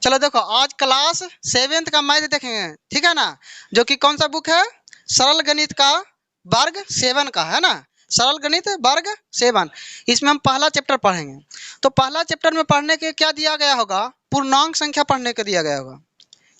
चलो देखो, आज क्लास 7th का मैथ देखेंगे, ठीक है ना, जो कि कौन सा बुक है, सरल गणित का वर्ग 7 का है ना, सरल गणित वर्ग 7। इसमें हम पहला चैप्टर पढ़ेंगे। तो पहला चैप्टर में पढ़ने के क्या दिया गया होगा, पूर्णांक संख्या पढ़ने को दिया गया होगा।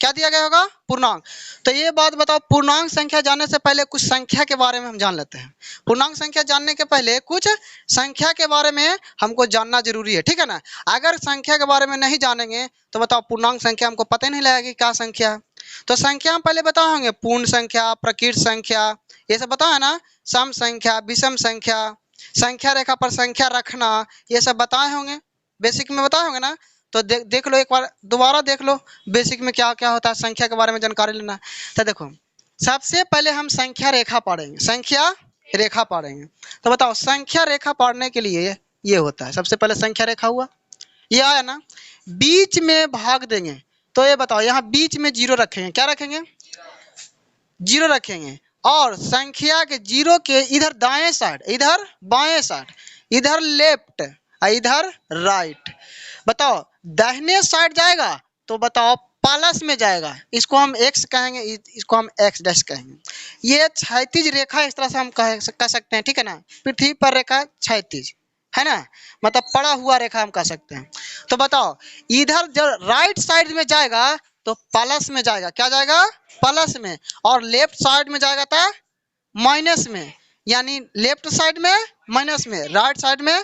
क्या दिया गया होगा, पूर्णांक। तो ये बात बताओ, पूर्णांक संख्या जानने से पहले कुछ संख्या के बारे में हम जान लेते हैं। पूर्णांक संख्या जानने के पहले कुछ संख्या के बारे में हमको जानना जरूरी है, ठीक है ना। अगर संख्या के बारे में नहीं जानेंगे तो बताओ पूर्णांक संख्या हमको पता ही नहीं लगेगा कि क्या संख्या है। तो संख्या हम पहले बताए होंगे, पूर्ण संख्या, प्रकृत संख्या, ये सब बताया है ना, सम संख्या, विषम संख्या, संख्या रेखा पर संख्या रखना, ये सब बताए होंगे, बेसिक में बताए होंगे ना। तो देख लो, एक बार दोबारा देख लो बेसिक में क्या क्या होता है, संख्या के बारे में जानकारी लेना है। तो देखो, सबसे पहले हम संख्या रेखा पढ़ेंगे, संख्या रेखा पढ़ेंगे। तो बताओ, संख्या रेखा पढ़ने के लिए ये होता है, सबसे पहले संख्या रेखा हुआ, ये आया ना, बीच में भाग देंगे। तो ये बताओ, यहाँ बीच में जीरो रखेंगे, क्या रखेंगे, जीरो रखेंगे, और संख्या के जीरो के इधर दाएं साइड, इधर बाएं साइड, इधर लेफ्ट, इधर राइट। बताओ, दाहिने साइड जाएगा तो बताओ प्लस में जाएगा, इसको हम x कहेंगे, इसको हम x डैश कहेंगे। ये क्षैतिज रेखा इस तरह से हम कह सकते हैं, ठीक है ना, पृथ्वी पर रेखा क्षैतिज है ना, मतलब पड़ा हुआ रेखा हम कह सकते हैं। तो बताओ, इधर जब राइट साइड में जाएगा तो प्लस में जाएगा, क्या जाएगा, प्लस में, और लेफ्ट साइड में जाएगा था माइनस में, यानी लेफ्ट साइड में माइनस में, राइट साइड में।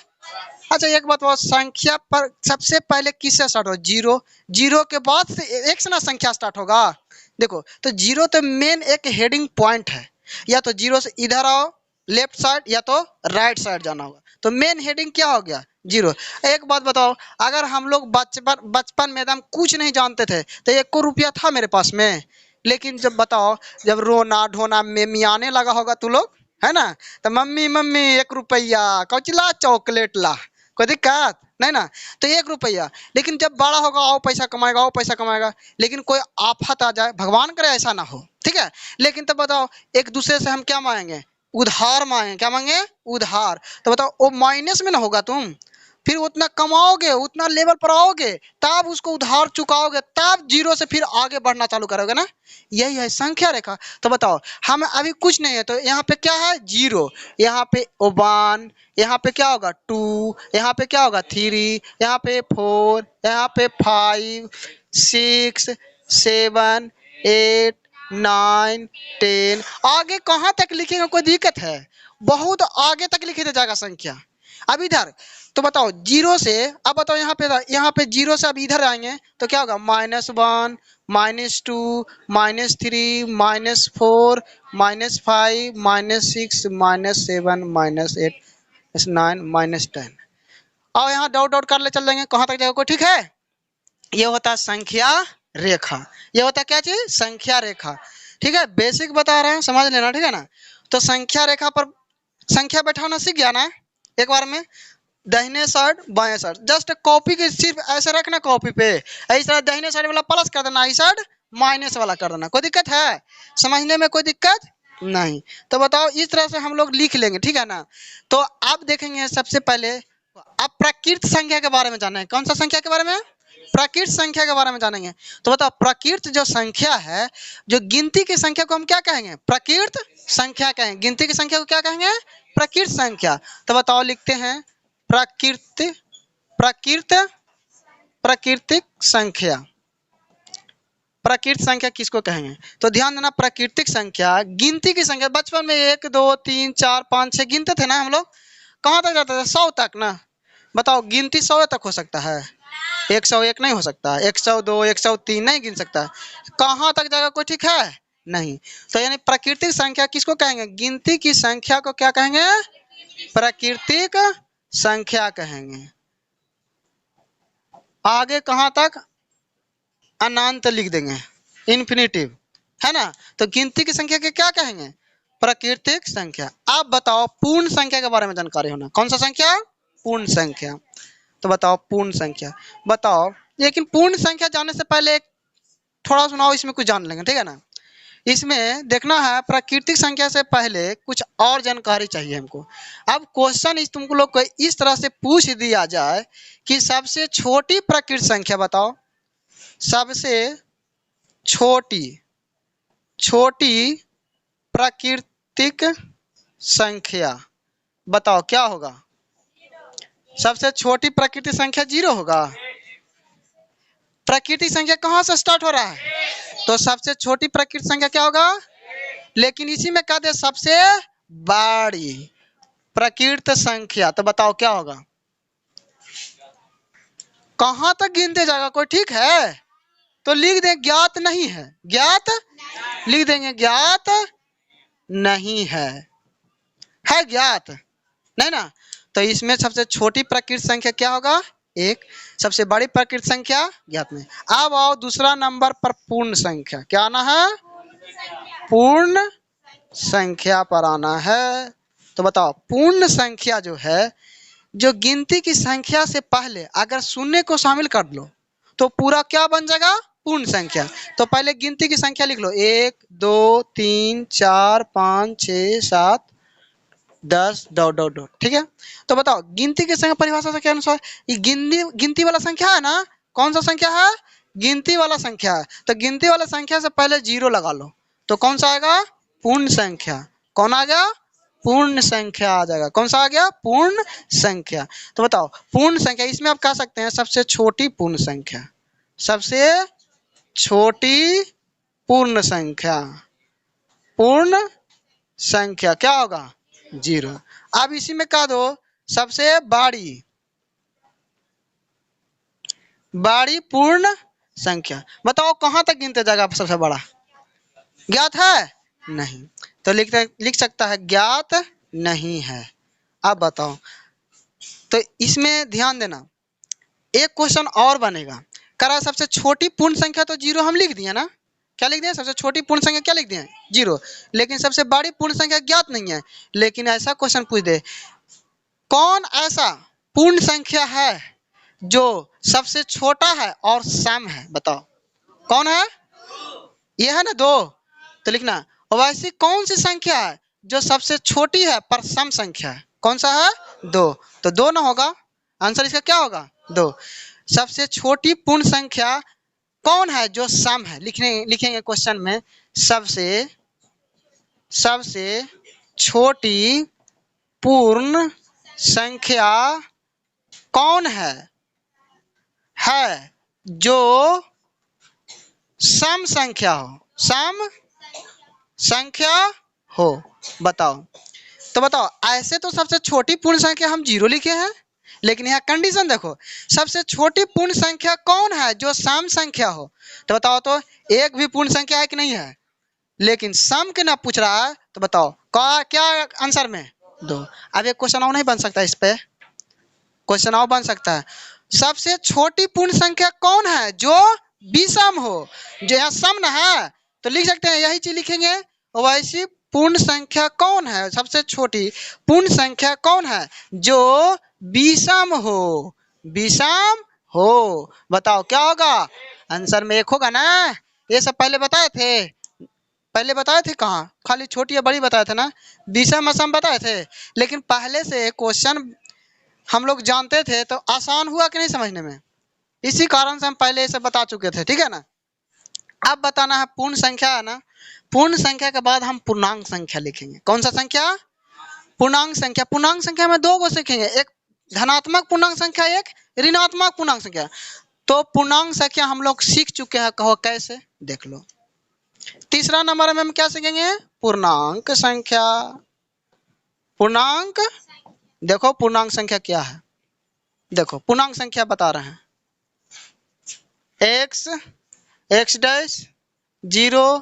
अच्छा, एक बात बताओ, संख्या पर सबसे पहले किससे स्टार्ट हो, जीरो, जीरो के बाद से एक से ना संख्या स्टार्ट होगा। देखो, तो जीरो तो मेन एक हेडिंग पॉइंट है, या तो जीरो से इधर आओ लेफ्ट साइड, या तो राइट साइड जाना होगा। तो मेन हेडिंग क्या हो गया, जीरो। एक बात बताओ, अगर हम लोग बचपन में एकदम कुछ नहीं जानते थे तो 1 रुपया था मेरे पास में, लेकिन जब बताओ, जब रोना ढोना में मियाने लगा होगा तू लोग, है ना, तो मम्मी मम्मी 1 रुपया कौचिला चॉकलेट ला, कोई दिक्कत नहीं ना। तो 1 रुपया, लेकिन जब बड़ा होगा, आओ पैसा कमाएगा, आओ पैसा कमाएगा, लेकिन कोई आफत आ जाए, भगवान करे ऐसा ना हो, ठीक है। लेकिन तब बताओ, एक दूसरे से हम क्या मांगेंगे, उधार मांगे, क्या मांगे, उधार। तो बताओ, वो माइनस में ना होगा, तुम फिर उतना कमाओगे, उतना लेवल पर आओगे, तब उसको उधार चुकाओगे, तब जीरो से फिर आगे बढ़ना चालू करोगे ना। यही है संख्या रेखा। तो बताओ, हम अभी कुछ नहीं है, तो यहाँ पे क्या है, जीरो, यहाँ पे 1, यहाँ पे क्या होगा 2, यहाँ पे क्या होगा 3, यहाँ पे 4, यहाँ पे 5, 6, 7, 8, 9, 10, आगे कहाँ तक लिखेंगे, कोई दिक्कत है, बहुत आगे तक लिखे जाएगा संख्या। अब इधर तो बताओ, जीरो से, अब बताओ यहाँ पे जीरो से अब इधर आएंगे तो क्या होगा, -1, -2, -3, -4, -5, -6, -7, -8, -9, -10। और यहाँ डॉट डॉट कर ले चल जाएंगे, कहाँ तक जाएगा, कोई ठीक है। ये होता है संख्या रेखा, ये होता है क्या चीज, संख्या रेखा, ठीक है। बेसिक बता रहे हैं, समझ लेना, ठीक है ना। तो संख्या रेखा पर संख्या बैठाना सीख गया ना एक बार में, दाहिने साइड बाएं साइड, जस्ट कॉपी के सिर्फ ऐसे रखना, कॉपी पे इस तरह दाहिने साइड वाला प्लस कर देना, इस साइड माइनस वाला कर देना। कोई दिक्कत है, समझने में कोई दिक्कत नहीं। तो बताओ, इस तरह से हम लोग लिख लेंगे, ठीक है ना। तो अब देखेंगे सबसे पहले, अब प्रकृत संख्या के बारे में जानना है। कौन सा संख्या के बारे में, प्रकृत संख्या के बारे में जानेंगे। तो बताओ, प्रकृत जो संख्या है, जो गिनती की संख्या को हम क्या कहेंगे, प्रकृत संख्या कहेंगे। गिनती की संख्या को क्या कहेंगे, प्रकृत संख्या। तो बताओ, लिखते हैं प्राकृतिक संख्या। प्राकृतिक संख्या किसको कहेंगे, तो ध्यान देना, प्राकृतिक संख्या गिनती की संख्या। बचपन में 1, 2, 3, 4, 5, 6 गिनते थे ना हम लोग, कहाँ तक जाते थे, 100 तक ना। बताओ, गिनती 100 तक हो सकता है, 101 नहीं हो सकता, 102, 103 नहीं गिन सकता, कहाँ तक जाएगा, कोई ठीक है नहीं। तो यानी प्राकृतिक संख्या किसको कहेंगे, गिनती की संख्या को क्या कहेंगे, प्राकृतिक संख्या कहेंगे। आगे कहाँ तक, अनंत लिख देंगे, इन्फिनिटिव, है ना। तो गिनती की संख्या के क्या कहेंगे, प्राकृतिक संख्या। अब बताओ, पूर्ण संख्या के बारे में जानकारी होना, कौन सा संख्या, पूर्ण संख्या। तो बताओ, पूर्ण संख्या बताओ, लेकिन पूर्ण संख्या जानने से पहले थोड़ा सुनाओ, इसमें कुछ जान लेंगे, ठीक है ना। इसमें देखना है, प्राकृतिक संख्या से पहले कुछ और जानकारी चाहिए हमको। अब क्वेश्चन तुमको लोग को इस तरह से पूछ दिया जाए कि सबसे छोटी प्राकृतिक संख्या बताओ, सबसे छोटी प्राकृतिक संख्या, बताओ क्या होगा? सबसे छोटी प्राकृतिक संख्या 0 होगा। प्राकृतिक संख्या कहाँ से स्टार्ट हो रहा है? तो सबसे छोटी प्राकृतिक संख्या क्या होगा? लेकिन इसी में कह दे सबसे बड़ी प्राकृतिक संख्या, तो बताओ क्या होगा? कहां तक गिनते जाएगा कोई? ठीक है, तो लिख दें ज्ञात नहीं है, ज्ञात लिख देंगे ज्ञात नहीं है ज्ञात नहीं ना। तो इसमें सबसे छोटी प्राकृतिक संख्या क्या होगा? 1। सबसे बड़ी प्राकृतिक संख्या ज्ञात नहीं। अब आओ दूसरा नंबर पर पूर्ण संख्या। क्या आना है? पूर्ण संख्या पर आना है। तो बताओ पूर्ण संख्या जो है, जो गिनती की संख्या से पहले अगर शून्य को शामिल कर लो तो पूरा क्या बन जाएगा? पूर्ण संख्या। तो पहले गिनती की संख्या लिख लो, 1 2 3 4 5 6 7 10 डॉट डॉट डॉट। ठीक है, तो बताओ गिनती की संख्या परिभाषा से क्या अनुसार ये गिनती वाला संख्या है ना? कौन सा संख्या है? गिनती वाला संख्या है। तो गिनती वाला संख्या से पहले 0 लगा लो, तो कौन सा आएगा? पूर्ण संख्या। कौन आ गया? पूर्ण संख्या आ जाएगा। कौन सा आ गया? पूर्ण संख्या। तो बताओ पूर्ण संख्या, इसमें आप कह सकते हैं सबसे छोटी पूर्ण संख्या, सबसे छोटी पूर्ण संख्या, पूर्ण संख्या क्या होगा? 0। अब इसी में कह दो सबसे बड़ी पूर्ण संख्या। बताओ कहां तक गिनते जाएगा सबसे बड़ा? ज्ञात है नहीं, तो लिख सकता है ज्ञात नहीं है। अब बताओ, तो इसमें ध्यान देना, एक क्वेश्चन और बनेगा। करा सबसे छोटी पूर्ण संख्या तो 0 हम लिख दिए ना? क्या लिख दिए? सबसे छोटी पूर्ण संख्या क्या लिख दिए? 0। लेकिन सबसे बड़ी पूर्ण संख्या ज्ञात नहीं है। लेकिन ऐसा क्वेश्चन पूछ दे, कौन ऐसा पूर्ण संख्या है जो सबसे छोटा है और सम है? बताओ कौन है? ये है ना 2, तो लिखना। और वैसी कौन सी संख्या है जो सबसे छोटी है पर सम संख्या है? कौन सा है? 2। तो 2 ना होगा, आंसर इसका क्या होगा? 2। सबसे छोटी पूर्ण संख्या कौन है जो सम है? लिखेंगे क्वेश्चन में, सबसे छोटी पूर्ण संख्या कौन है जो सम संख्या हो, सम संख्या हो। बताओ, तो बताओ ऐसे तो सबसे छोटी पूर्ण संख्या हम 0 लिखे हैं, लेकिन यहाँ कंडीशन देखो, सबसे छोटी पूर्ण संख्या कौन है जो सम संख्या हो। तो बताओ तो एक भी पूर्ण संख्या है कि नहीं है? लेकिन सम के ना पूछ रहा है, तो बताओ क्या आंसर में? 2। अब एक क्वेश्चन और नहीं बन सकता? इस पे क्वेश्चन और बन सकता है, सबसे छोटी पूर्ण संख्या कौन है जो विषम हो? जो यहाँ सम ना है, तो लिख सकते हैं यही चीज लिखेंगे। वैसी पूर्ण संख्या कौन है, सबसे छोटी पूर्ण संख्या कौन है जो विषम हो? विषम हो। बताओ क्या होगा? आंसर में 1 होगा ना? ये सब पहले बताए थे कहाँ? खाली छोटी या बड़ी बताए थे ना? विषम असम बताए थे। लेकिन पहले से क्वेश्चन हम लोग जानते थे तो आसान हुआ कि नहीं समझने में? इसी कारण से हम पहले इसे बता चुके थे। ठीक है ना? अब बताना है पूर्ण संख्या है ना? पूर्ण संख्या के बाद हम पूर्णांक संख्या लिखेंगे। कौन सा संख्या? पूर्णांक संख्या। पूर्णांक संख्या में 2 को सीखेंगे, एक धनात्मक पूर्णांक संख्या, एक ऋणात्मक पूर्णांक संख्या। तो पूर्णांक संख्या हम लोग सीख चुके हैं, कहो कैसे? देख लो। तीसरा नंबर में हम क्या सीखेंगे? पूर्णांक संख्या। पूर्णांक, देखो पूर्णांक संख्या क्या है, देखो पूर्णांक संख्या बता रहे हैं, x dash 0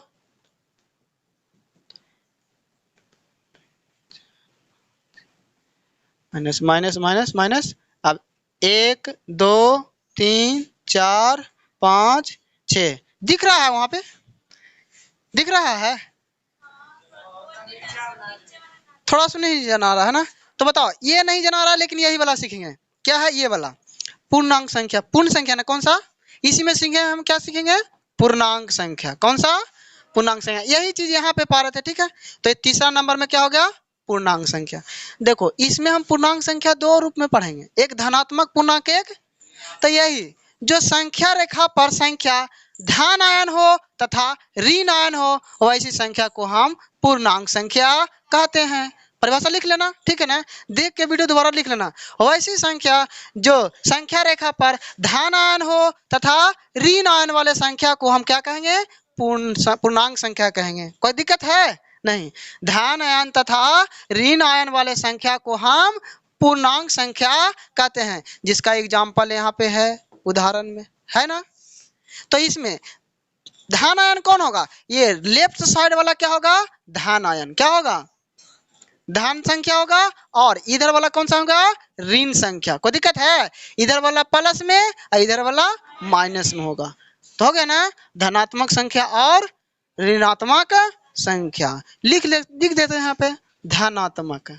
minus minus minus minus, अब 1 2 3 4 5 6 दिख रहा है? वहां पे दिख रहा है? थोड़ा सा नहीं जना रहा है ना? तो बताओ ये नहीं जना रहा, लेकिन यही वाला सीखेंगे। क्या है ये वाला? पूर्णांक संख्या। पूर्ण संख्या ना? कौन सा? इसी में सीखेंगे हम, क्या सीखेंगे? पूर्णांक संख्या। कौन सा? पूर्णांक संख्या। यही चीज यहाँ पे पा रहे थे। ठीक है, तो तीसरा नंबर में क्या हो गया? पूर्णांक संख्या। देखो इसमें हम पूर्णांक संख्या 2 रूप में पढ़ेंगे, एक धनात्मक पूर्णांक, एक तो यही जो संख्या रेखा पर संख्या धन आयन हो तथा ऋण आयन हो वैसी संख्या को हम पूर्णांक संख्या कहते हैं। परिभाषा लिख लेना, ठीक है ना, देख के वीडियो दोबारा लिख लेना। वैसी संख्या जो संख्या रेखा पर धन आयन हो तथा ऋण आयन वाले संख्या को हम क्या कहेंगे? पूर्णांक संख्या कहेंगे। कोई दिक्कत है? नहीं। धन आयन तथा ऋण आयन वाले संख्या को हम पूर्णांक संख्या कहते हैं, जिसका एग्जाम्पल यहाँ पे है उदाहरण में, है ना। तो इसमें धन आयन कौन होगा? ये लेफ्ट साइड वाला क्या होगा? धन आयन। क्या होगा? धन संख्या होगा। और इधर वाला कौन सा होगा? ऋण संख्या। कोई दिक्कत है? इधर वाला प्लस में और इधर वाला माइनस में होगा। तो हो गया ना, धनात्मक संख्या और ऋणात्मक संख्या। लिख देते हैं यहाँ पे धनात्मक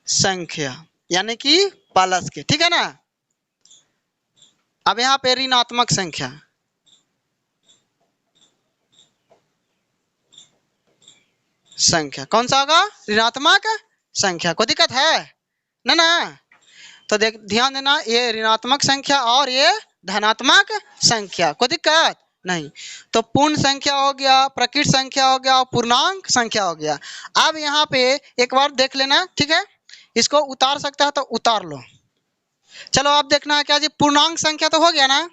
संख्या यानी कि प्लस के, ठीक है ना। अब यहाँ पे ऋणात्मक संख्या, कौन सा होगा? ऋणात्मक संख्या। कोई दिक्कत है ना? तो ध्यान देना, ये ऋणात्मक संख्या और ये धनात्मक संख्या। कोई दिक्कत नहीं। तो पूर्ण संख्या हो गया, प्रकृत संख्या हो गया और पूर्णांक संख्या हो गया। अब यहाँ पे एक बार देख लेना, ठीक है। इसको उतार सकता है तो उतार लो। चलो अब देखना है क्या जी, पूर्णांक संख्या तो हो गया ना।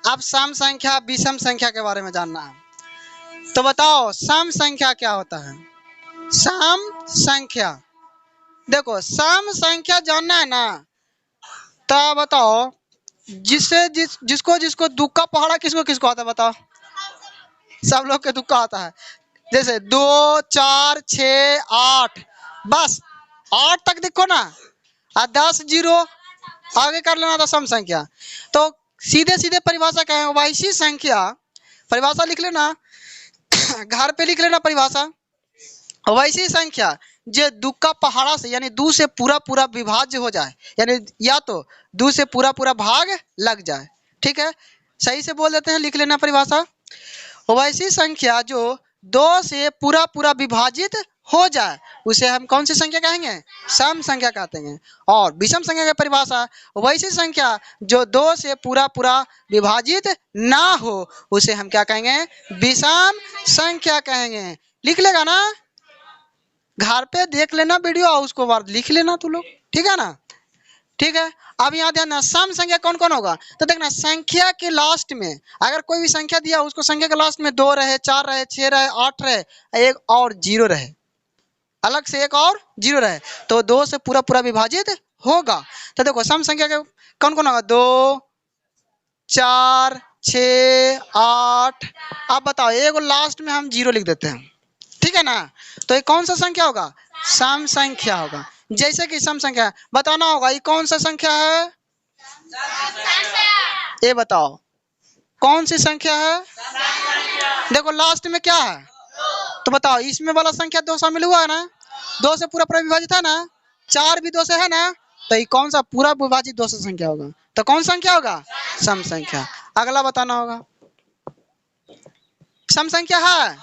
अब सम संख्या, विषम संख्या के बारे में जानना है। तो बताओ सम संख्या क्या होता है? सम संख्या, देखो सम संख्या जानना है ना, तो बताओ जिसको दुक्का पहाड़ा किसको आता है? बताओ। सब लोग के दुक्का आता है। जैसे 2, 4, 6, 8, बस 8 तक देखो ना, और 10 0 आगे कर लेना था सम संख्या। तो सीधे परिभाषा क्या है? वैसी संख्या, परिभाषा लिख लेना, घर पे लिख लेना परिभाषा। वैसी संख्या जो दो का पहाड़ा से यानी 2 से पूरा विभाज्य हो जाए, यानी या तो 2 से पूरा भाग लग जाए, ठीक है। सही से बोल देते हैं, लिख लेना परिभाषा। वैसी संख्या जो 2 से पूरा विभाजित हो जाए उसे हम कौन सी संख्या कहेंगे? सम संख्या कहते हैं। और विषम संख्या की परिभाषा, वैसी संख्या जो 2 से पूरा विभाजित ना हो उसे हम क्या कहेंगे? विषम संख्या कहेंगे। लिख लेगा ना, घर पे देख लेना वीडियो और उसको बाद लिख लेना तू लोग, ठीक है ना। ठीक है। अब यहाँ ध्यान, सम संख्या कौन कौन होगा? तो देखना, संख्या के लास्ट में अगर कोई भी संख्या दिया उसको संख्या के लास्ट में 2 रहे, 4 रहे, 6 रहे, 8 रहे, एक और 0 रहे, अलग से एक और 0 रहे, तो 2 से पूरा विभाजित होगा। तो देखो सम संख्या के कौन कौन होगा? 2, 4, 6, 8। अब बताओ, एक लास्ट में हम 0 लिख देते हैं, ठीक है ना। तो ये कौन सा संख्या होगा? सम संख्या होगा। जैसे कि सम संख्या बताना होगा, ये कौन सा संख्या है? ये बताओ कौन सी संख्या है? देखो लास्ट में क्या है, तो बताओ इसमें वाला संख्या 2 शामिल हुआ है ना, 2 से पूरा विभाजित है ना, 4 भी 2 से है ना, तो ये कौन सा पूरा विभाजित 2 से संख्या होगा? तो कौन संख्या होगा? सम संख्या। अगला बताना होगा, सम संख्या है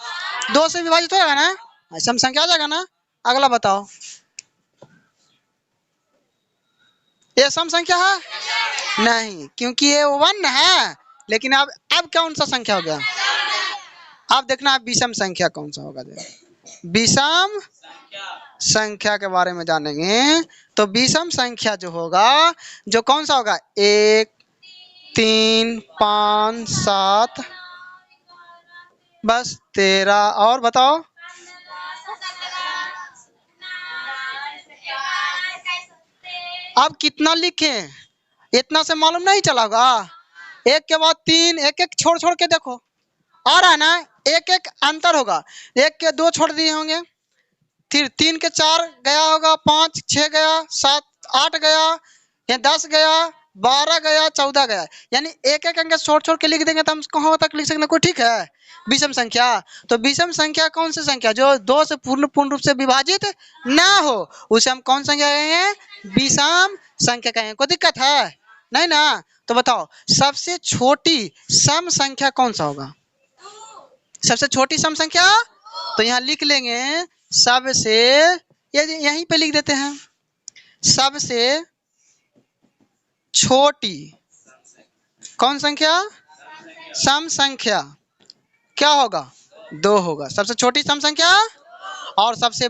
2 से विभाजित होगा ना, सम संख्या आ जाएगा ना। अगला बताओ, ये सम संख्या है? नहीं, क्योंकि ये 1 है। लेकिन अब कौन सा संख्या हो गया? अब देखना विषम संख्या कौन सा होगा। विषम संख्या के बारे में जानेंगे। तो विषम संख्या जो होगा, जो कौन सा होगा? 1, 3, 5, 7, बस 13। और बताओ, अब कितना लिखें इतना से मालूम नहीं चला होगा। 1 के बाद 3, एक छोड़ के देखो, आ रहा है ना, एक अंतर होगा। 1 के 2 छोड़ दिए होंगे, फिर 3 के 4 गया होगा, 5 6 गया, 7 8 गया, या 10 गया, 12 गया, 14 गया, यानी एक अंक छोड़ के लिख देंगे तो हम कहाँ तक लिख सकते? कोई ठीक है? विषम संख्या। तो विषम संख्या कौन सी संख्या? जो 2 से पूर्ण रूप से विभाजित ना हो उसे हम कौन संख्या कहेंगे? विषम संख्या कहेंगे। कोई दिक्कत है? नहीं ना। तो बताओ सबसे छोटी सम संख्या कौन सा होगा? सबसे छोटी सम संख्या, तो यहाँ लिख लेंगे सबसे, यहीं पे लिख देते हैं, सबसे छोटी कौन संख्या? सम संख्या क्या होगा? 2 होगा। सबसे छोटी सम संख्या और सबसे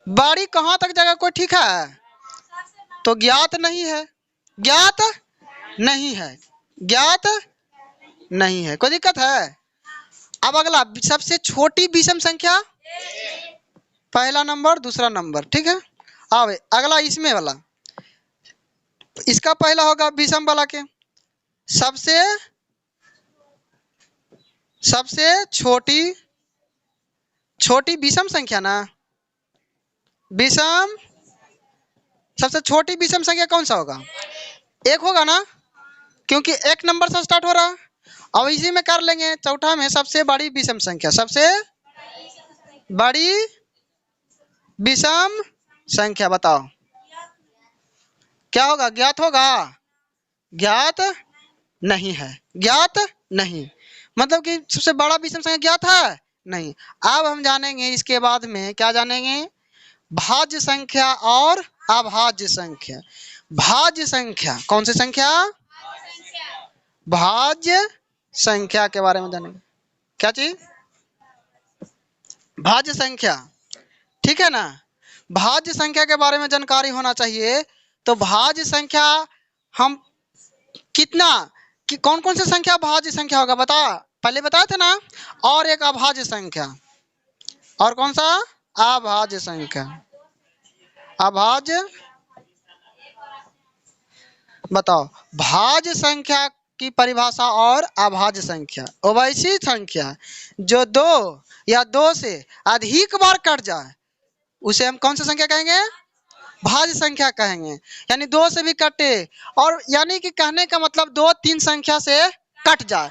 बड़ी कहां तक जाएगा? कोई ठीक है? तो ज्ञात नहीं है, ज्ञात नहीं है, ज्ञात नहीं है। कोई दिक्कत है? अब अगला सबसे छोटी विषम संख्या, पहला नंबर दूसरा नंबर, ठीक है। अब अगला इसमें वाला, इसका पहला होगा विषम वाला के सबसे छोटी विषम संख्या ना, विषम सबसे छोटी विषम संख्या कौन सा होगा? 1 होगा ना, क्योंकि 1 नंबर से स्टार्ट हो रहा है। अब इसी में कर लेंगे चौथा में सबसे बड़ी विषम संख्या, सबसे बड़ी विषम संख्या बताओ क्या होगा? ज्ञात होगा? ज्ञात नहीं है, ज्ञात नहीं, मतलब कि सबसे बड़ा विषम संख्या ज्ञात है नहीं। अब हम जानेंगे इसके बाद में, क्या जानेंगे? भाज्य संख्या और अभाज्य संख्या। भाज्य संख्या कौन सी संख्या? भाज्य संख्या के बारे में जानेंगे। क्या चीज? भाज्य संख्या, ठीक है ना। भाज्य संख्या के बारे में जानकारी होना चाहिए। तो भाज्य संख्या हम कितना कि कौन कौन सी संख्या भाज्य संख्या होगा बता, पहले बताए थे ना। और एक अभाज्य संख्या, और कौन सा? अभाज्य संख्या। अभाज्य बताओ, भाज्य संख्या की परिभाषा और अभाज्य संख्या, वैसी संख्या जो 2 या 2 से अधिक बार कट जाए उसे हम कौन सी संख्या कहेंगे? भाज्य संख्या कहेंगे। यानी 2 से भी कटे, और यानी कि कहने का मतलब 2 3 संख्या से कट जाए,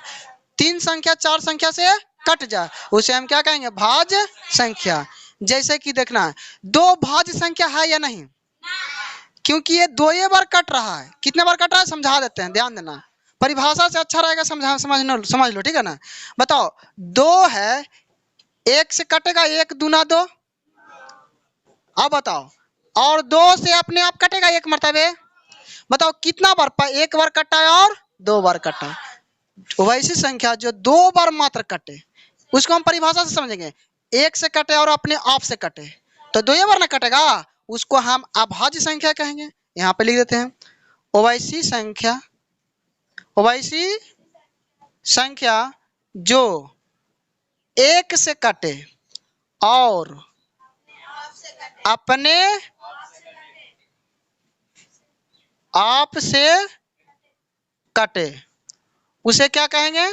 3 संख्या 4 संख्या से कट जाए, उसे हम क्या कहेंगे? भाज्य संख्या। जैसे कि देखना है 2 भाज्य संख्या है या नहीं, क्योंकि ये 2 बार कट रहा है। कितने बार कट रहा है समझा देते हैं, ध्यान देना, परिभाषा से अच्छा रहेगा, समझ लो, ठीक है ना। बताओ 2 है, 1 से कटेगा 1 दूना 2। अब बताओ, और 2 से अपने आप कटेगा 1 मरतबे। बताओ कितना बार? 1 बार कटा है और 2 बार कटा है। वैसी संख्या जो 2 बार मात्र कटे उसको हम परिभाषा से समझेंगे। 1 से कटे और अपने आप से कटे तो 2 बार ना कटेगा, उसको हम अभाज्य संख्या कहेंगे। यहाँ पे लिख देते हैं, वैसी संख्या जो 1 से कटे और अपने आप से कटे उसे क्या कहेंगे?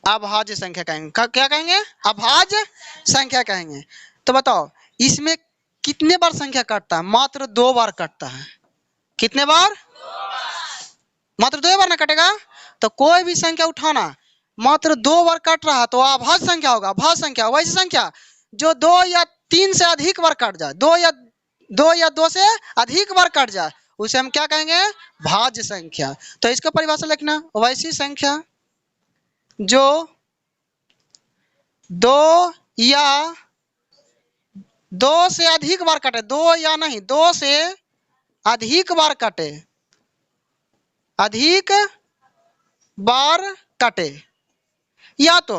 अभाज्य संख्या कहेंगे। क्या कहेंगे? अभाज्य संख्या कहेंगे। तो बताओ इसमें कितने बार संख्या कटता है? मात्र 2 बार कटता है। कितने बार? मात्र 2 बार ना कटेगा। तो कोई भी संख्या उठाना, मात्र 2 बार कट रहा तो अभाज्य संख्या होगा। अभाज्य संख्या वैसी संख्या जो 2 या 3 से अधिक बार कट जाए, 2 या 2 से अधिक बार कट जाए, उसे हम क्या कहेंगे? भाज्य संख्या। तो इसका परिभाषा लिखना, वैसी संख्या जो 2 या 2 से अधिक बार कटे, 2 या नहीं 2 से अधिक बार कटे, अधिक बार कटे, या तो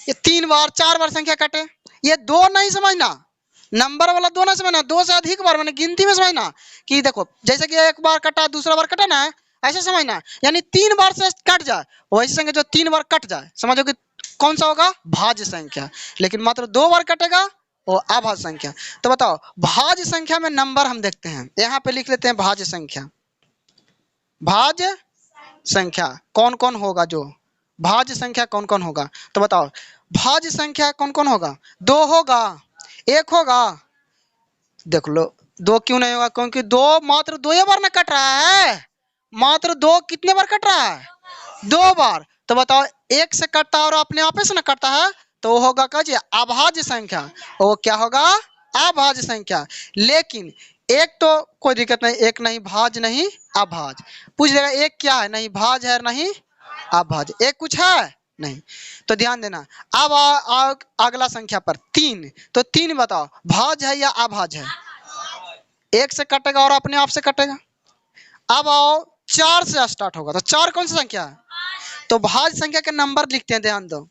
ये 3 बार 4 बार संख्या कटे। ये 2 नहीं समझना, नंबर वाला 2 नहीं समझना, 2 से अधिक बार मैंने गिनती में समझना कि देखो जैसे कि 1 बार कटा दूसरा बार कटा ना, ऐसे समझना। यानी 3 बार से कट जाए वैसी संख्या जो 3 बार कट जाए, समझो कि कौन सा होगा? भाज्य संख्या। लेकिन मात्र 2 बार कटेगा वो अभाज्य संख्या। तो बताओ भाज्य संख्या में नंबर हम देखते हैं, यहाँ पे लिख लेते हैं भाज्य संख्या। भाज्य संख्या कौन कौन होगा? जो भाज्य संख्या कौन कौन होगा? तो बताओ भाज्य संख्या कौन कौन होगा? 2 होगा, 1 होगा। देख लो 2 क्यों नहीं होगा? क्योंकि 2 मात्र 2 बार ना कट रहा है। मात्र 2 कितने बार कट रहा है? 2 बार। तो बताओ 1 से कटता है और अपने आप से ना कटता है तो होगा क्या जी? अभाज्य संख्या। वो क्या होगा? अभाज्य संख्या। लेकिन एक तो कोई दिक्कत नहीं, एक नहीं भाज्य नहीं अभाज्य। पूछ लेगा एक क्या है? नहीं भाज्य है नहीं अभाज्य, एक कुछ है नहीं। तो ध्यान देना। अब अगला संख्या पर 3। तो 3 बताओ भाज्य है या अभाज्य है? एक से कटेगा और अपने आप से कटेगा। अब आओ 4 से स्टार्ट होगा, तो 4 कौन सी संख्या है? तो भाज्य संख्या के नंबर लिखते हैं, ध्यान दो।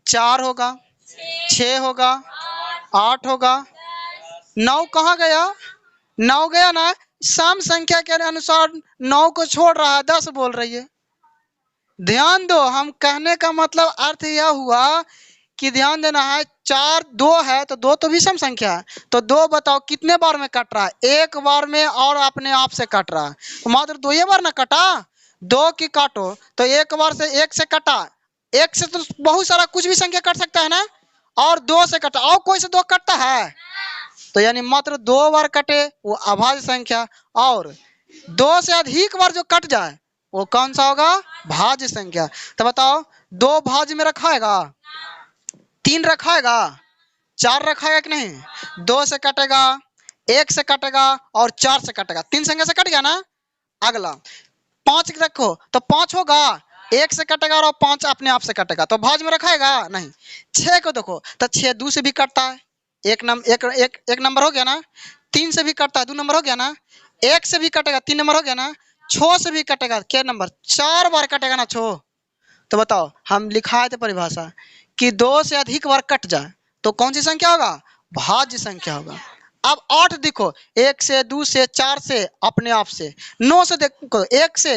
4 होगा, 6 होगा, 8 होगा, 9 कहाँ गया? 9 गया ना, सम संख्या के अनुसार 9 को छोड़ रहा है, 10 बोल रही है। ध्यान दो, हम कहने का मतलब अर्थ यह हुआ कि ध्यान देना है, 4 2 है तो 2 तो विषम संख्या है, तो 2 बताओ कितने बार में कट रहा है? एक बार में और अपने आप से कट रहा है, तो मात्र 2 ही बार ना कटा। 2 की काटो तो एक बार से 1 से कटा, 1 से तो बहुत सारा कुछ भी संख्या कट सकता है ना, और 2 से कटा, और कोई से 2 कटता है? तो यानी मात्र 2 बार कटे वो अभाज्य संख्या, और 2 से अधिक बार जो कट जाए वो कौन सा होगा? भाज्य संख्या। तो बताओ 2 भाज्य में रखाएगा, 3 रखाएगा, 4 रखाएगा कि नहीं? 2 से कटेगा, 1 से कटेगा और 4 से कटेगा, 3 संख्या से कट गया ना। अगला 5 रखो तो 5 होगा, 1 से कटेगा और 5 अपने आप से कटेगा, तो भाज्य में रखाएगा नहीं। 6 को देखो तो 6 2 से भी कटता है, एक नंबर हो गया ना। 3 से भी कटता है, 2 नंबर हो गया ना। 1 से भी कटेगा, 3 नंबर हो गया ना। 6 से भी कटेगा, क्या नंबर? 4 बार कटेगा ना 6। तो बताओ, हम लिखाए थे परिभाषा कि 2 से अधिक बार कट जाए तो कौन सी संख्या होगा? भाज्य संख्या होगा। अब 8 देखो, 1 से, 2 से, 4 से, अपने आप से। 9 से देखो, 1 से,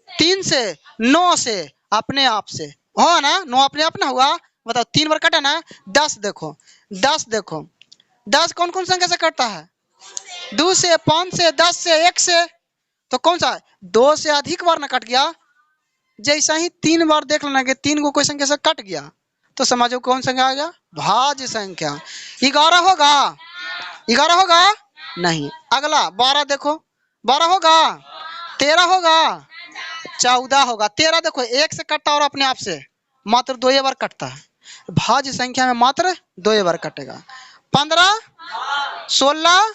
3 से, 9 से, अपने आप से हो ना। 9 अपने आप ना हुआ, बताओ 3 बार कटा ना। 10 देखो, 10 देखो, 10 कौन कौन संख्या से कटता है? 2 से, 5 से, 10 से, 1 से, तो कौन सा? 2 से अधिक बार ना कट गया। जैसा ही 3 बार देख लेना कि 3 को कोई संख्या से कट गया, तो समझो कौन संख्या आ गया? भाज्य संख्या। 11 होगा? 11 होगा नहीं। अगला 12 देखो, 12 होगा? 13 होगा? 14 होगा। 13 देखो, 1 से कटता और अपने आप से मात्र 2 बार कटता है, भाज्य संख्या में मात्र 2 बार कटेगा। 15, 16,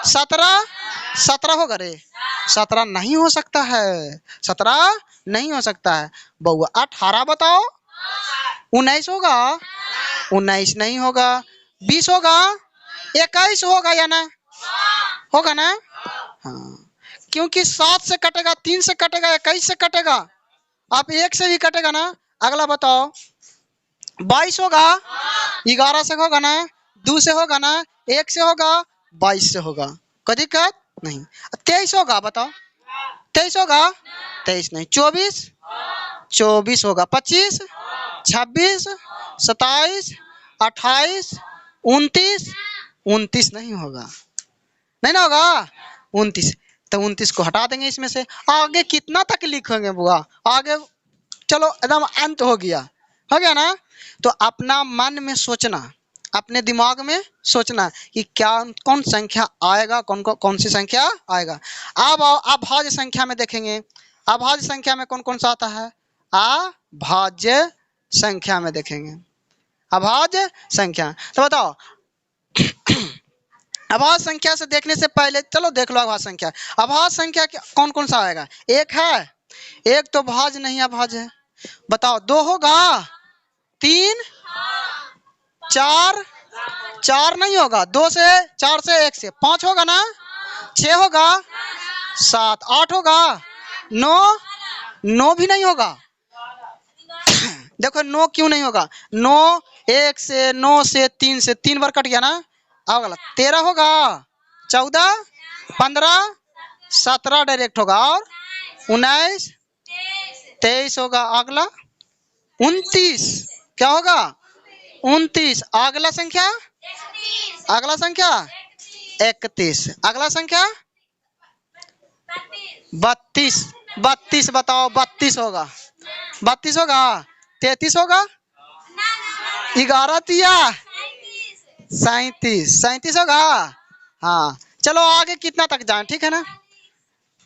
17, 17 होगा रे? 17 नहीं हो सकता है, 17 नहीं हो सकता है बउआ। 18 बताओ? 19 होगा? 19 नहीं होगा। 20 होगा? 21 होगा या ना? होगा ना? हाँ, क्योंकि 7 से कटेगा, 3 से कटेगा, 21 से कटेगा, आप 1 से भी कटेगा ना। अगला बताओ, 22 होगा? 11 से होगा ना, 2 से होगा ना, 1 से होगा, 22 से होगा, कोई दिक्कत नहीं। 23 होगा? बताओ 23 होगा? 23 नहीं। 24, 24 होगा। 25, 26, 27, 28, 29, 29 नहीं होगा, नहीं ना होगा। 29, तो 29 को हटा देंगे इसमें से। आगे कितना तक लिखेंगे बुआ? आगे चलो एकदम अंत हो गया ना। तो अपना मन में सोचना, अपने दिमाग में सोचना कि क्या कौन संख्या आएगा, कौन सी संख्या आएगा। अब आओ अभाज्य संख्या में देखेंगे। अभाज्य संख्या में कौन कौन सा आता है? अभाज्य संख्या में देखेंगे, अभाज्य संख्या। तो बताओ अभाज्य संख्या से देखने से पहले चलो देख लो अभाज्य संख्या। अभाज्य संख्या कौन कौन सा आएगा? एक है, एक तो भाज्य नहीं अभाज्य है। बताओ 2 होगा? 3, 4, 4 नहीं होगा। 2 से, 4 से, 1 से, 5 होगा ना। 6 होगा? 7, 8 होगा? 9, 9 भी नहीं होगा। देखो 9 क्यों नहीं होगा? 9, 1 से, 9 से, 3 से, 3 बार कट गया ना। अब अगला 13 होगा? 14, 15, 17 डायरेक्ट होगा, और 19, 23 होगा। अगला 29, क्या होगा? 29। अगला संख्या, अगला संख्या 31। अगला संख्या 32, 32 बताओ? 32 होगा? 32 होगा? 33 होगा? 11 तिया 37, 37 होगा? हाँ, चलो आगे कितना तक जाए, ठीक है ना?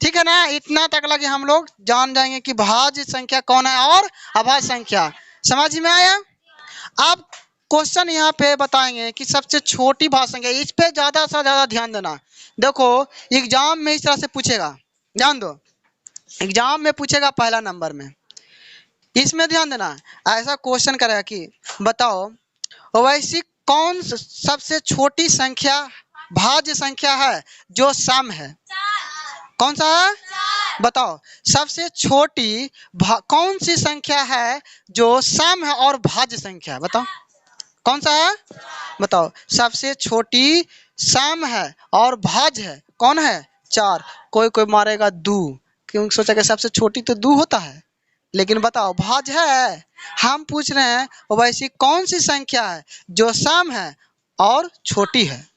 ठीक है ना, इतना तक लगे हम लोग जान जाएंगे कि भाज्य संख्या कौन है और अभाज्य संख्या। समझ में आया? अब क्वेश्चन यहाँ पे बताएंगे कि सबसे छोटी भाज्य संख्या, इस पे ज्यादा से ज्यादा ध्यान देना। देखो एग्जाम में इस तरह से पूछेगा, ध्यान दो, एग्जाम में पूछेगा पहला नंबर में, इसमें ध्यान देना। ऐसा क्वेश्चन करेगा कि बताओ वैसी कौन सबसे छोटी संख्या भाज्य संख्या है जो सम है? कौन सा है? बताओ। सबसे छोटी कौन सी संख्या है जो सम है और भाज्य संख्या है? बताओ कौन सा है? बताओ। सबसे छोटी सम है और भाज्य है, कौन है? 4। कोई कोई मारेगा 2, क्योंकि सोचा कि सबसे छोटी तो 2 होता है, लेकिन बताओ भाज्य है। हम पूछ रहे हैं वैसी कौन सी संख्या है जो सम है और छोटी है?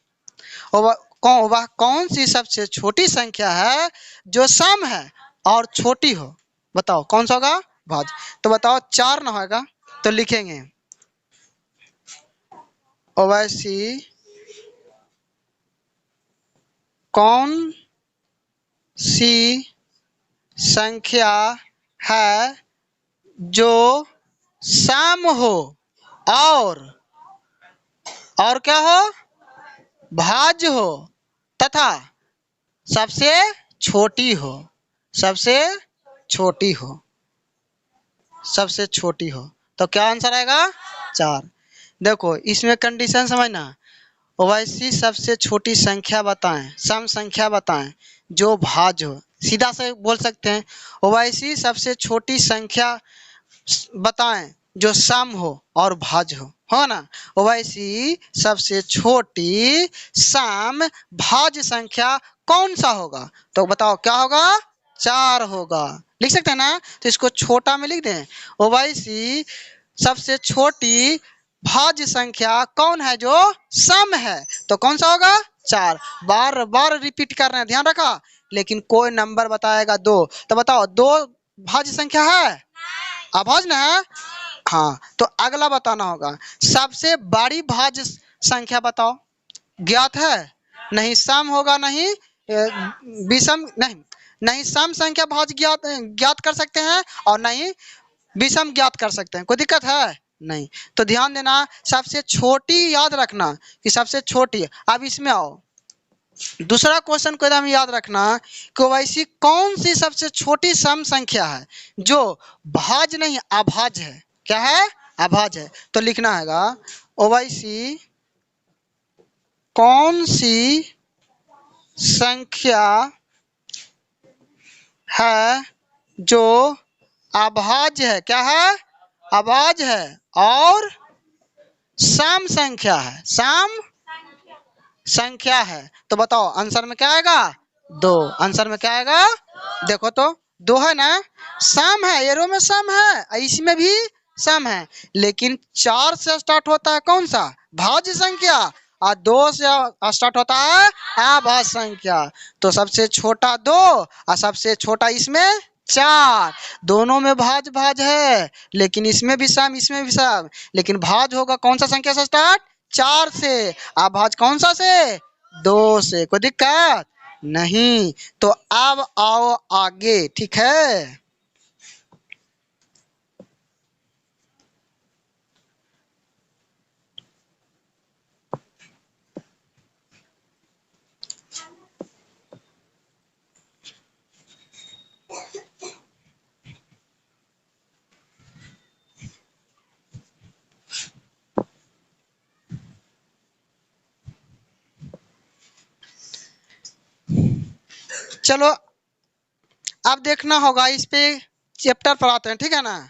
वह कौन सी सबसे छोटी संख्या है जो सम है और छोटी हो? बताओ कौन सा होगा? भाज्य। तो बताओ 4 ना होगा तो लिखेंगे वैसी कौन सी संख्या है जो सम हो और क्या हो? भाज्य हो तथा सबसे छोटी हो। सबसे छोटी हो। सबसे छोटी हो। तो क्या आंसर आएगा? 4। देखो इसमें कंडीशन समझना। वैसी सबसे छोटी संख्या बताएं, सम संख्या बताएं जो भाज्य हो। सीधा से बोल सकते हैं वैसी सबसे छोटी संख्या बताएं जो सम हो और भाज्य हो ना? वैसी सबसे छोटी सम भाज्य संख्या कौन सा होगा? तो बताओ क्या होगा? 4 होगा। लिख सकते हैं ना? तो इसको छोटा में लिख दें। वैसी सबसे छोटी भाज्य संख्या कौन है जो सम है? तो कौन सा होगा? 4। बार बार रिपीट कर रहे हैं, ध्यान रखा। लेकिन कोई नंबर बताएगा 2, तो बताओ 2 भाज्य संख्या है? अभाज्य ना है? हाँ। तो अगला बताना होगा सबसे बड़ी भाज्य संख्या बताओ। ज्ञात है? नहीं सम होगा, नहीं विषम, नहीं सम संख्या भाज्य ज्ञात कर सकते हैं और नहीं विषम ज्ञात कर सकते हैं। कोई दिक्कत है? नहीं। तो ध्यान देना, सबसे छोटी याद रखना कि सबसे छोटी। अब इसमें आओ, दूसरा क्वेश्चन को एकदम याद रखना कि वैसी कौन सी सबसे छोटी सम संख्या है जो भाज्य नहीं अभाज्य है? क्या है? अभाज्य है। तो लिखना हैगा वैसी कौन सी संख्या है जो अभाज्य है? क्या है? अभाज्य है और सम संख्या है। सम संख्या है। तो बताओ आंसर में क्या आएगा? 2। आंसर में क्या आएगा? देखो तो 2 है ना? सम है, एरो में सम है, इसमें भी सम है, लेकिन 4 से स्टार्ट होता है कौन सा? भाज्य संख्या, और 2 से स्टार्ट होता है अभाज्य संख्या। तो सबसे छोटा 2 और सबसे छोटा इसमें 4। दोनों में भाज्य भाज्य है, लेकिन इसमें भी सम, इसमें भी सम, लेकिन भाज्य होगा कौन सा संख्या से स्टार्ट? 4 से। अभाज्य कौन सा से? 2 से। कोई दिक्कत नहीं। तो अब आओ आगे, ठीक है? चलो अब देखना होगा, इस पे चैप्टर पर आते हैं, ठीक है ना?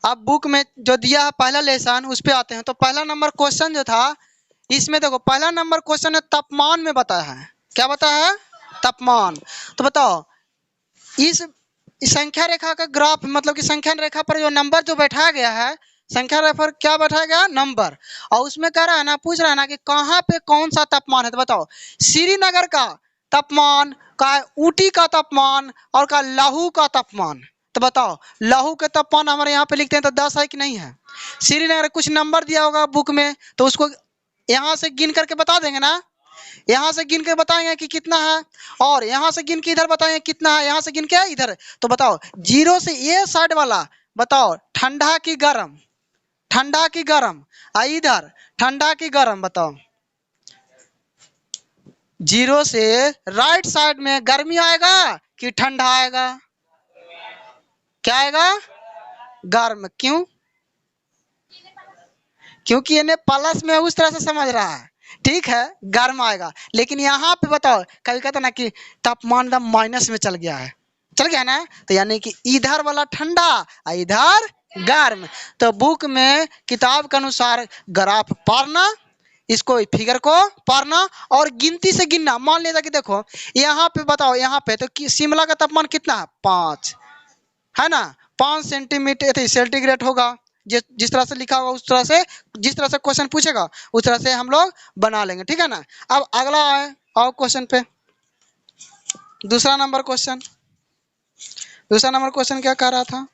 अब बुक में जो दिया है पहला लेसन, उस पे आते हैं। तो पहला नंबर क्वेश्चन जो था इसमें देखो, पहला नंबर क्वेश्चन है तापमान में बताया है। क्या बताया है? तापमान। तो बताओ इस संख्या रेखा का ग्राफ, मतलब कि संख्या रेखा पर जो नंबर जो बैठाया गया है, संख्या रेखा पर क्या बैठाया गया? नंबर। और उसमें कह रहा है ना, पूछ रहा है ना कि कहाँ पे कौन सा तापमान है। तो बताओ श्रीनगर का तापमान, का ऊटी का तापमान और का लाहू का तापमान। तो बताओ लाहू के तापमान हमारे यहाँ पे लिखते हैं तो 10 है कि नहीं है? श्रीनगर कुछ नंबर दिया होगा बुक में, तो उसको यहाँ से गिन करके बता देंगे ना। यहाँ से गिन के बताएंगे कि कितना है, और यहाँ से गिन के इधर बताएंगे कितना है, यहाँ से गिन के इधर। तो बताओ 0 से ये साइड वाला बताओ ठंडा की गर्म, ठंडा की गर्म, इधर ठंडा की गर्म। बताओ 0 से राइट साइड में गर्मी आएगा कि ठंडा आएगा? क्या आएगा? गर्म। क्यों? क्योंकि इन्हें प्लस में उस तरह से समझ रहा है ठीक है, गर्म आएगा। लेकिन यहाँ पे बताओ, कभी कहता ना कि तापमान एकदम माइनस में चल गया है, चल गया ना, तो यानी कि इधर वाला ठंडा और इधर गर्म। तो बुक में किताब के अनुसार ग्राफ पढ़ना, इसको फिगर को पढ़ना और गिनती से गिनना। मान लीजिए कि देखो यहाँ पे बताओ, यहाँ पे तो शिमला का तापमान कितना है, 5 है ना, 5 सेंटीमीटर सेंटीग्रेड होगा। जिस तरह से लिखा होगा उस तरह से, जिस तरह से क्वेश्चन पूछेगा उस तरह से हम लोग बना लेंगे, ठीक है ना। अब अगला आए और क्वेश्चन पे, दूसरा नंबर क्वेश्चन। दूसरा नंबर क्वेश्चन क्या कह रहा था,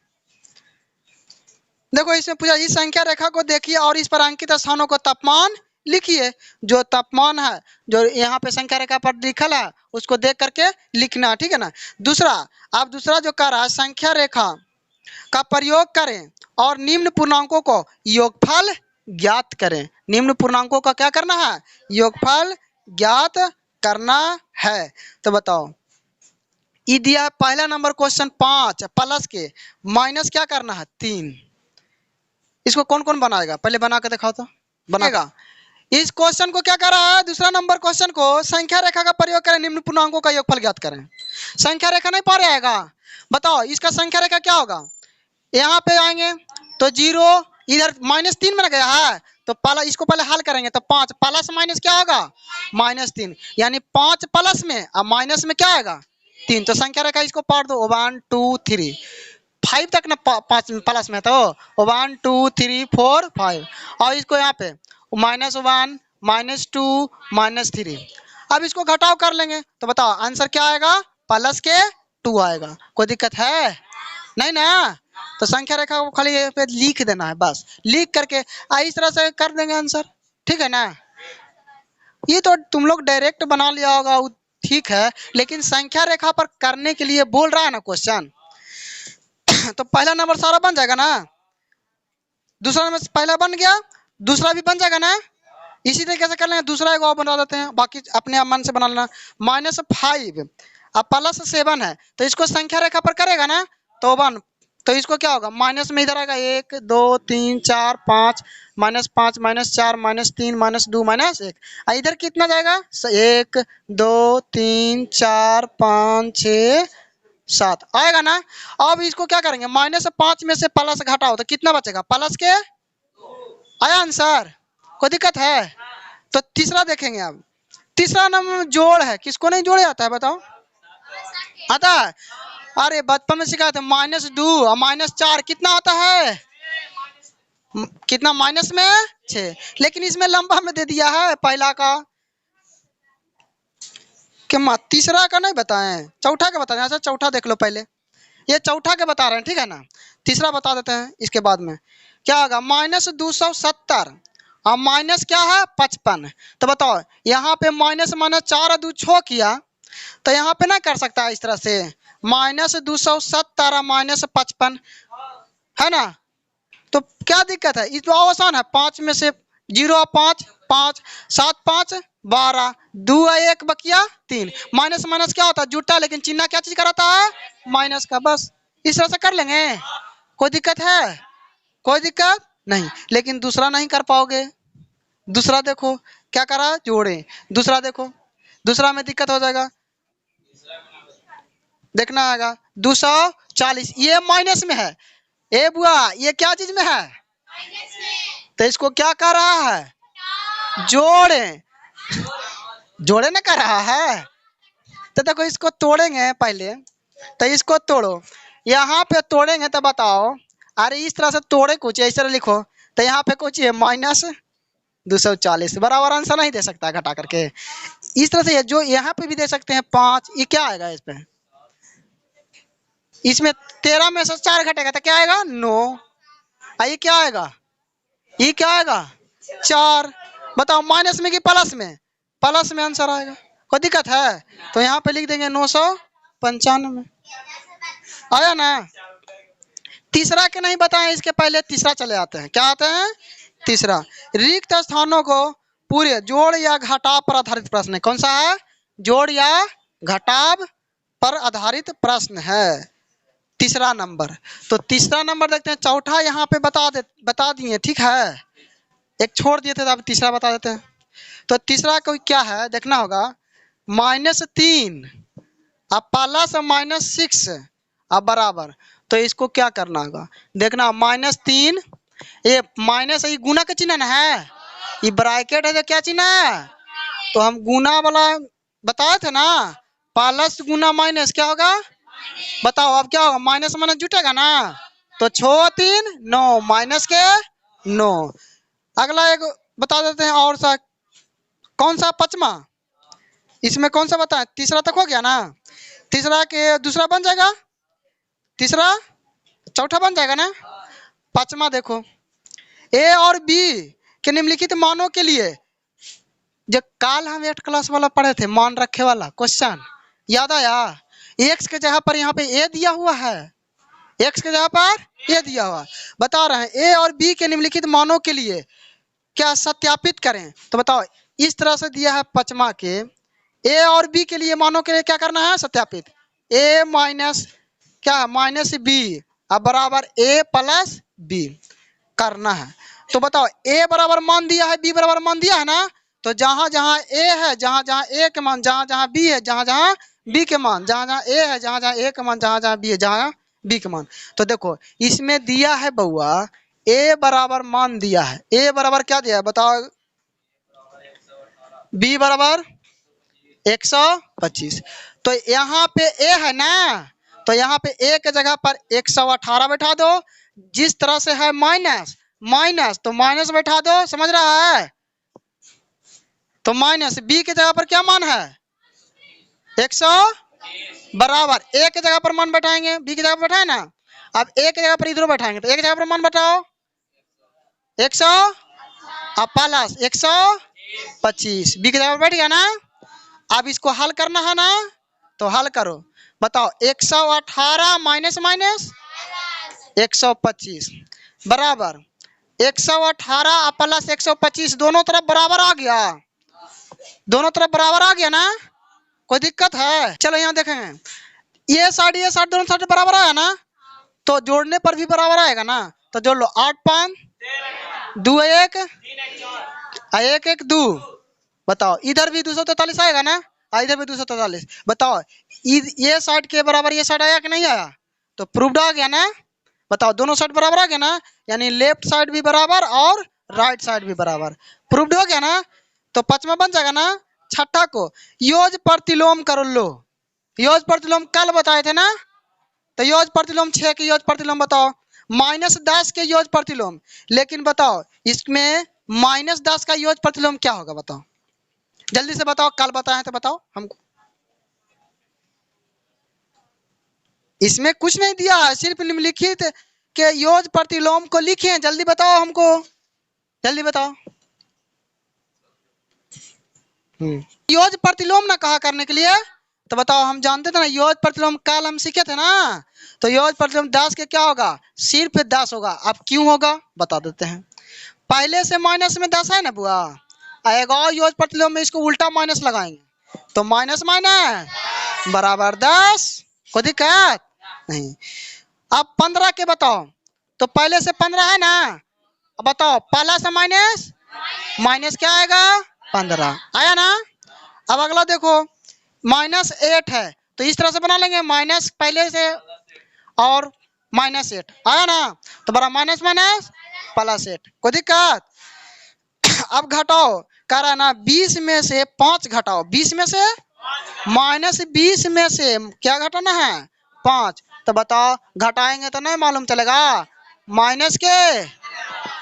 देखो इसमें पूछा, इस संख्या रेखा को देखिए और इस पर अंकित स्थानों को तापमान लिखिए। जो तापमान है जो यहाँ पे संख्या रेखा पर लिखल है उसको देख करके लिखना, ठीक है ना। दूसरा, अब दूसरा जो कह रहा है, संख्या रेखा का प्रयोग करें और निम्न पूर्णांकों को योगफल ज्ञात करें। निम्न पूर्णांकों का क्या करना है, योगफल ज्ञात करना है। तो बताओ, ये दिया है पहला नंबर क्वेश्चन 5 प्लस के माइनस क्या करना है 3। इसको कौन कौन बनाएगा, पहले बना के दिखाओ तो। बनाएगा इस क्वेश्चन को क्या कर रहा है, दूसरा नंबर क्वेश्चन को, संख्या रेखा का प्रयोग करें, निम्न पूर्णांकों का योगफल ज्ञात करें। संख्या रेखा नहीं पढ़ आएगा, बताओ इसका संख्या रेखा क्या होगा। यहाँ पे आएंगे तो 0, इधर -3 बन गया है, तो पहला इसको पहले हल करेंगे तो 5 प्लस माइनस क्या होगा, -3, यानी 5 प्लस में और माइनस में क्या आएगा 3। तो संख्या रेखा इसको पढ़ दो 1 2 3 5 तक ना, 5 प्लस में तो 1 2 3 4 5, और इसको यहाँ पे -1 -2 -3। अब इसको घटाव कर लेंगे तो बताओ आंसर क्या आएगा, प्लस के 2 आएगा। कोई दिक्कत है नहीं ना। तो संख्या रेखा को खाली पे लिख देना है, बस लिख करके इस तरह से कर देंगे आंसर, ठीक है ना। ये तो तुम लोग डायरेक्ट बना लिया होगा, ठीक है, लेकिन संख्या रेखा पर करने के लिए बोल रहा है ना क्वेश्चन। तो पहला नंबर सारा बन जाएगा ना, दूसरा नंबर पहला बन गया, दूसरा भी बन जाएगा ना। इसी तरीके से कर लेंगे, दूसरा एक और बना देते हैं, बाकी अपने मन से बना लेना। -5 अब +7 है, तो इसको संख्या रेखा पर करेगा ना तो 1, तो इसको क्या होगा, माइनस में इधर आएगा 1 2 3 4 5, -5 -4 -3 -2 -1, इधर कितना जाएगा 1 2 3 4 5 6 7 आएगा ना। अब इसको क्या करेंगे, -5 में से प्लस घटाओ तो कितना बचेगा, प्लस के आया आंसर। कोई दिक्कत है। तो तीसरा देखेंगे, अब तीसरा नंबर जोड़ है, किसको नहीं जोड़े आता है बताओ, आता है। अरे बचपन में सिखाया था, -2 और -4 कितना होता है, कितना माइनस में 6, लेकिन इसमें लंबा में दे दिया है पहला का, क्या तीसरा का नहीं बताएं, चौथा का बताएं। अच्छा चौथा देख लो पहले, ये चौथा के बता रहे हैं, ठीक है ना। तीसरा बता देते हैं, इसके बाद में क्या होगा, -270 और माइनस क्या है 55। तो बताओ यहाँ पे -4 और 2 6 किया, तो यहाँ पे ना कर सकता है इस तरह से, -270 और -55 है ना। तो क्या दिक्कत है, इस तो आसान है, 5 में से 0 5 5 7 5 12 2 1 बकिया 3, माइनस माइनस क्या होता है जुटा, लेकिन चिन्ह क्या चीज कराता है, माइनस का। बस इस तरह से कर लेंगे, कोई दिक्कत है, कोई दिक्कत नहीं। लेकिन दूसरा नहीं कर पाओगे, दूसरा देखो क्या करा, जोड़े। दूसरा देखो, दूसरा में दिक्कत हो जाएगा, देखना आएगा 240, ये माइनस में है। ए बुआ ये क्या चीज में है, तो इसको क्या कर रहा है, जोड़े, जोड़े ना कर रहा है। तो देखो इसको तोड़ेंगे पहले, तो इसको तोड़ो, यहाँ पे तोड़ेंगे तो बताओ, अरे इस तरह से तोड़े कुछ इस तरह लिखो, तो यहाँ पे कुछ है -240, बराबर आंसर नहीं दे सकता घटा करके। इस तरह से जो यहाँ पे भी दे सकते हैं 5, ये क्या आएगा इस पे, इसमें 13 में से 4 घटेगा तो क्या आएगा 9, ये क्या आएगा, ये क्या आएगा 4। बताओ माइनस में कि प्लस में, प्लस में आंसर आएगा। कोई दिक्कत है, तो यहाँ पे लिख देंगे 995, आया ना। तीसरा के नहीं बताएं, इसके पहले तीसरा चले आते हैं, क्या आते हैं तीसरा, रिक्त स्थानों को पूरे जोड़ या घटाव पर आधारित प्रश्न है। कौन सा है, जोड़ या घटाव पर आधारित प्रश्न है, तीसरा नंबर। तो तीसरा नंबर देखते हैं, चौथा यहाँ पे बता दिए, ठीक है, एक छोड़ दिए थे तो अब तीसरा बता देते हैं। तो तीसरा कोई क्या है देखना होगा, -3 अब प्लस -6 अब बराबर। तो इसको क्या करना होगा देखना, -3 ये माइनस ये गुना का चिन्ह ना है, ये ब्रैकेट है तो क्या चिन्ह है, तो हम गुना वाला बताए थे ना, प्लस गुना माइनस क्या होगा बताओ, अब क्या होगा, माइनस माइनस जुटेगा ना, तो 6 3 9 माइनस के 9। अगला एक बता देते हैं और सा, कौन सा पांचवा, इसमें कौन सा बताएं, तीसरा तक हो गया ना, तीसरा के दूसरा बन जाएगा, तीसरा चौथा बन जाएगा ना। पांचवा देखो, ए और बी के निम्नलिखित मानों के लिए, जो काल हम 8 क्लास वाला पढ़े थे मान रखे वाला क्वेश्चन याद आया, एक्स के जगह पर यहाँ पे ए दिया हुआ है, एक्स के जगह पर ए दिया हुआ, बता रहे हैं ए और बी के निम्नलिखित मानों के लिए क्या सत्यापित करें। तो बताओ इस तरह से दिया है पांचवा के, ए और बी के लिए मानों के लिए क्या करना है सत्यापित, ए माइनस क्या माइनस बी अब बराबर ए प्लस बी करना है। तो बताओ ए बराबर मान दिया है, बी बराबर मान दिया है ना, तो जहां जहां ए है, जहां जहां ए के मान, जहां जहां बी है, जहां जहां बी के मान, जहां जहां ए है, जहां जहां ए के मान, जहां जहां बी है, जहां बी के मान। तो देखो इसमें दिया है बउआ ए बराबर मान दिया है, ए बराबर क्या दिया है बताओ, बी बराबर 125। तो यहाँ पे ए है ना, तो यहाँ पे ए के जगह पर 118 बैठा दो, जिस तरह से है माइनस माइनस तो माइनस बैठा दो, समझ रहा है, तो माइनस बी के जगह पर क्या मान है 100 बराबर ए के जगह पर मान बैठाएंगे, बी की जगह पर बैठाए ना, अब ए की जगह पर इधर बैठाएंगे, तो ए की जगह पर मान बैठाओ 100 अब प्लस 125 बी की जगह पर बैठ गया ना। अब इसको हल करना है ना, तो हल करो, बताओ 118 माइनस माइनस 125 बराबर 118 प्लस 125 दोनों तरफ बराबर आ गया, दोनों तरफ बराबर आ गया ना, कोई दिक्कत है। चलो यहाँ देखेंगे, ये साइड दोनों साइड बराबर आया ना, तो जोड़ने पर भी बराबर आएगा ना, तो जोड़ लो 8 5 2 1 1 1 2, बताओ इधर भी 243 आएगा ना, इधर भी 243, बताओ ये साइड के बराबर ये साइड आया कि नहीं आया, तो प्रूव्ड आ गया ना, बताओ दोनों साइड बराबर आ गया ना, यानी लेफ्ट साइड भी बराबर और राइट साइड भी बराबर, प्रूव्ड हो गया ना। तो पांचवा बन जाएगा ना। छठा को योज प्रतिलोम कर लो, योज प्रतिलोम कल बताए थे ना, तो योज प्रतिलोम 6 के योज प्रतिलोम बताओ, -10 के योज प्रतिलोम, लेकिन बताओ इसमें -10 का योज प्रतिलोम क्या होगा बताओ, जल्दी से बताओ, कल बताए तो बताओ हमको, इसमें कुछ नहीं दिया है, सिर्फ निम्नलिखित के योज प्रतिलोम को लिखे, जल्दी बताओ हमको, जल्दी बताओ। योज प्रतिलोम ना कहा करने के लिए, तो बताओ हम जानते थे ना योज प्रतिलोम कल हम सीखे थे ना, तो योज प्रतिलोम 10 के क्या होगा सिर्फ 10 होगा, अब क्यों होगा बता देते हैं। पहले से माइनस में 10 है ना बुआ, आएगा और योज प्रतिलोम में इसको उल्टा माइनस लगाएंगे, तो माइनस माइनस बराबर 10, कोई दिक्कत नहीं। अब 15 के बताओ, तो पहले से 15 है ना, अब बताओ पहला से माइनस माइनस क्या आएगा 15 आया ना। अब अगला देखो -8 है, तो इस तरह से बना लेंगे, माइनस पहले से और -8 आया ना, तो बड़ा माइनस माइनस +8, कोई दिक्कत। अब घटाओ कह रहा है ना, 20 में से 5 घटाओ, 20 में से -20 में से क्या घटाना है 5, तो बताओ घटाएंगे तो नहीं मालूम चलेगा माइनस के,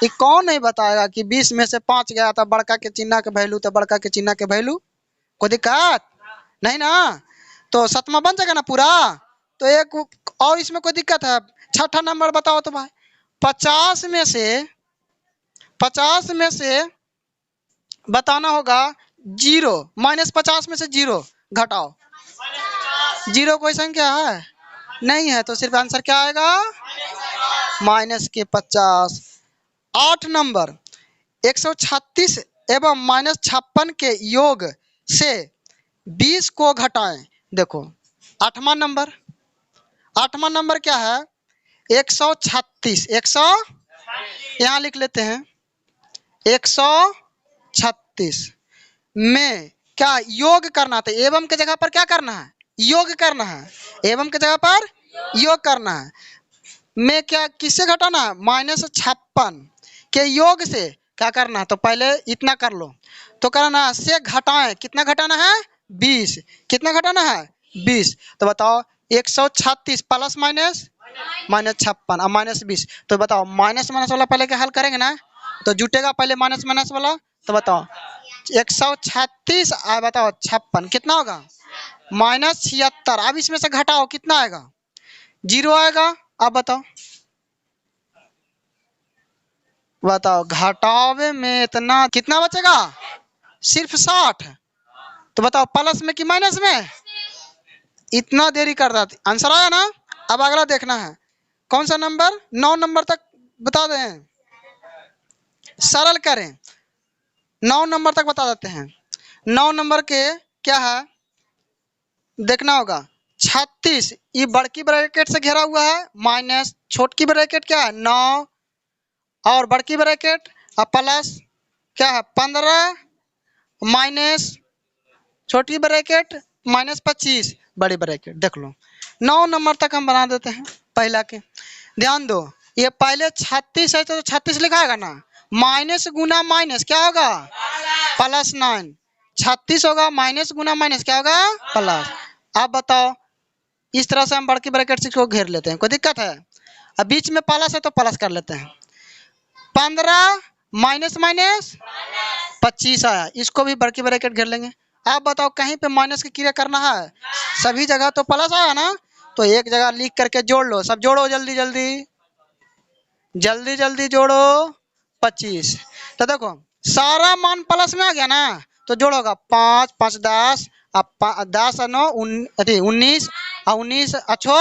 ये कौन नहीं बताएगा कि 20 में से 5 गया था, बड़का के चिन्ह के वैल्यू तो बड़का के चिन्ह के वैल्यू, कोई दिक्कत नहीं ना। तो सतमा बन जाएगा ना पूरा, तो एक और इसमें कोई दिक्कत है। छठा नंबर बताओ तो भाई, 50 में से बताना होगा 0, -50 में से 0 घटाओ, 0 कोई संख्या है नहीं है, तो सिर्फ आंसर क्या आएगा -50। 8 नंबर 136 एवं -56 के योग से 20 को घटाएं, देखो 8वां नंबर क्या है 136, यहाँ लिख लेते हैं 136, में क्या योग करना, तो एवं के जगह पर क्या करना है, योग करना है। एवं के जगह पर योग करना है। में क्या किससे घटाना है, -56 के योग से क्या करना है, तो पहले इतना कर लो, तो करना है से घटाएं, कितना घटाना है 20, कितना घटाना है 20। तो बताओ 136 प्लस माइनस -56 और -20, तो बताओ माइनस माइनस वाला पहले क्या हल करेंगे ना, तो जुटेगा पहले माइनस माइनस वाला। तो बताओ 136 बताओ 56 कितना होगा -76। अब इसमें से घटाओ कितना आएगा, 0 आएगा। अब बताओ बताओ घटावे में इतना कितना बचेगा, सिर्फ 60। तो बताओ प्लस में कि माइनस में, इतना देरी कर रहा था, आंसर आया ना। अब अगला देखना है कौन सा नंबर, 9 नंबर तक बता दें, सरल करें, 9 नंबर तक बता देते हैं। 9 नंबर के क्या है देखना होगा, 36 ये बड़की ब्रैकेट से घेरा हुआ है, माइनस छोटकी ब्रैकेट क्या है 9 और बड़की ब्रैकेट और प्लस क्या है 15 माइनस छोटी ब्रैकेट -25 बड़ी ब्रैकेट। देख लो 9 नंबर तक हम बना देते हैं पहला के। ध्यान दो ये पहले 36 है तो 36 लिखाएगा ना, माइनस गुना माइनस क्या होगा +9, 36 होगा माइनस गुना माइनस क्या होगा प्लस। अब बताओ इस तरह से हम बड़की ब्रैकेट से को घेर लेते हैं, कोई दिक्कत है। अब बीच में प्लस है तो प्लस कर लेते हैं, 15 माइनस माइनस 25 आया, इसको भी बड़की ब्रैकेट घेर लेंगे। आप बताओ कहीं पे माइनस की क्रिया करना है, सभी जगह तो प्लस आया ना, तो एक जगह लिख करके जोड़ लो, सब जोड़ो जल्दी जल्दी जल्दी जल्दी जोड़ो 25। तो देखो सारा मान प्लस में आ गया ना, तो जोड़ोगा 5 5 10 10 और 9 19 और 19 अच्छो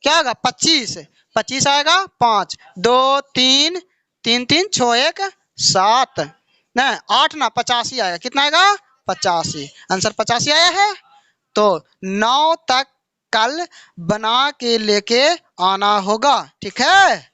क्या होगा 25, 25 आएगा 5 2 3 3 3 6 1 7 नहीं 8 ना 85 आएगा, कितना आएगा 85, आंसर 85 आया है। तो 9 तक कल बना के लेके आना होगा, ठीक है।